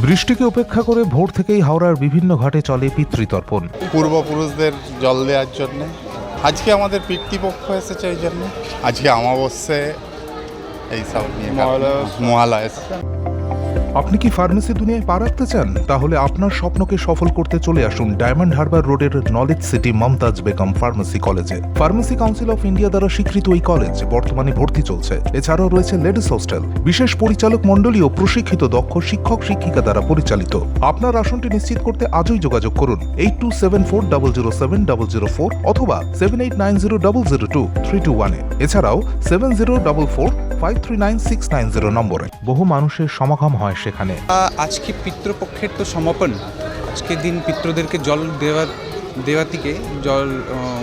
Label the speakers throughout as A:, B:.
A: বৃষ্টিকে উপেক্ষা করে ভোর থেকেই হাওড়ার বিভিন্ন ঘাটে চলে পিতৃতর্পণ।
B: পূর্বপুরুষদের জল দেওয়ার জন্য আজকে আমাদের পিতৃপক্ষ এসেছে, এই জন্য আজকে অমাবস্যা এইসব নিয়ে মহালয়া এসেছে।
A: আপনি কি ফার্মেসি দুনিয়ায় পা রাখতে চান? তাহলে আপনার স্বপ্নকে সফল করতে চলে আসুন ডায়মন্ড হারবার রোডের knowledge city Mumtaz Begum pharmacy কলেজে। ফার্মেসি কাউন্সিল অফ ইন্ডিয়া দ্বারা স্বীকৃত এই কলেজ বর্তমানে ভর্তি চলছে। এছাড়াও রয়েছে লেডিস হোস্টেল, বিশেষ পরিচালক মণ্ডলী ও প্রশিক্ষিত দক্ষ শিক্ষক শিক্ষিকা দ্বারা পরিচালিত। আপনার আসনটি নিশ্চিত করতে আজই যোগাযোগ করুন 8274007004 অথবা 7890002321 এছাড়াও 7044539690 নম্বরে। বহু মানুষের সমাগম হয় সেখানে।
C: আজকে পিতৃপক্ষের তো সমাপন, আজকের দিন পিতৃদেরকে জল দেওয়াতিকে জল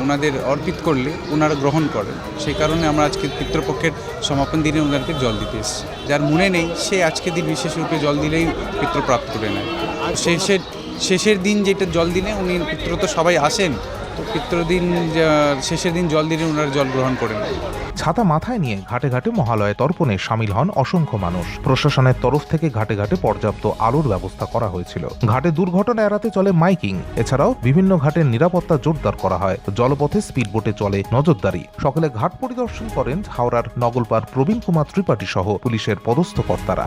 C: ওনাদের অর্পিত করলে ওনারা গ্রহণ করেন। সেই কারণে আমরা আজকে পিতৃপক্ষের সমাপন দিনে ওনাদেরকে জল দিতে এসেছি। যার মনে নেই সে আজকের দিন বিশেষ রূপে জল দিলেই পিতৃপ্রাপ্ত করে নেয়। শেষের দিন যেটা জল দিনে উনি পিতৃ তো সবাই আসেন, তো পিতৃদিন শেষের দিন জল দিলে ওনারা জল গ্রহণ করেন।
A: ছাতা মাথায় নিয়ে ঘাটে ঘাটে মহালয়া তর্পণে সামিল হন অসংখ্য মানুষ। প্রশাসনের তরফ থেকে ঘাটে ঘাটে পর্যাপ্ত আলোর ব্যবস্থা করা হয়েছিল। ঘাটে দুর্ঘটনা এড়াতে চলে মাইকিং। এছাড়াও বিভিন্ন ঘাটের নিরাপত্তা জোরদার করা হয়। জলপথে স্পিডবোটে চলে নজরদারি। সকালে ঘাট পরিদর্শন করেন হাওড়ার নগলপার প্রবীণ কুমার ত্রিপাঠী সহ পুলিশের পদস্থ কর্তারা।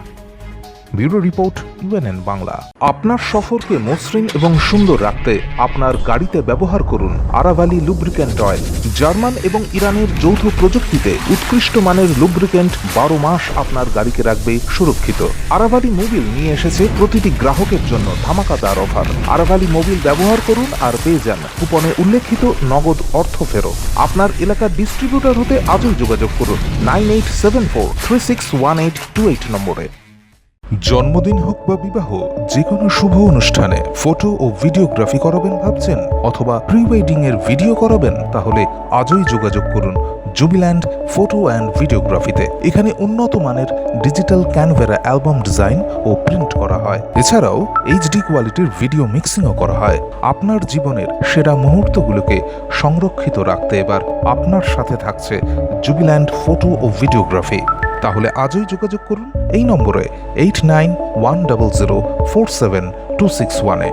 A: Bureau report, UNN Bangla. আপনার সফরকে মসৃণ এবং সুন্দর রাখতে আপনার গাড়িতে ব্যবহার করুন আরাভালি লুব্রিক্যান্ট অয়েল। জার্মান এবং ইরানের যৌথ প্রযুক্তিতে উৎকৃষ্ট মানের লুব্রিক্যান্ট 12 মাস আপনার গাড়িকে রাখবে সুরক্ষিত। আরাভালি মোবিল নিয়ে এসেছে প্রতিটি গ্রাহকের জন্য ধামাকাদার অফার। আরাভালি মোবিল ব্যবহার করুন আর পেয়ে যান কুপনে উল্লেখিত নগদ অর্থ ফেরত। আপনার এলাকার ডিস্ট্রিবিউটর হতে আজই যোগাযোগ করুন 9874361828 নম্বরে। জন্মদিন হোক বা বিবাহ, যে কোনো শুভ অনুষ্ঠানে ফটো ও ভিডিওগ্রাফি করাবেন ভাবছেন, অথবা প্রি ওয়েডিং এর ভিডিও করাবেন, তাহলে আজই যোগাযোগ করুন জুবিল্যান্ড ফটো অ্যান্ড ভিডিওগ্রাফিতে। এখানে উন্নত মানের ডিজিটাল ক্যানভেরা অ্যালবাম ডিজাইন ও প্রিন্ট করা হয়। এছাড়াও এইচডি কোয়ালিটির ভিডিও মিক্সিংও করা হয়। আপনার জীবনের সেরা মুহূর্তগুলোকে সংরক্ষিত রাখতে এবার আপনার সাথে থাকছে জুবিল্যান্ড ফটো ও ভিডিওগ্রাফি। তাহলে আজই যোগাযোগ করুন এই নম্বরে 8910047261-এ।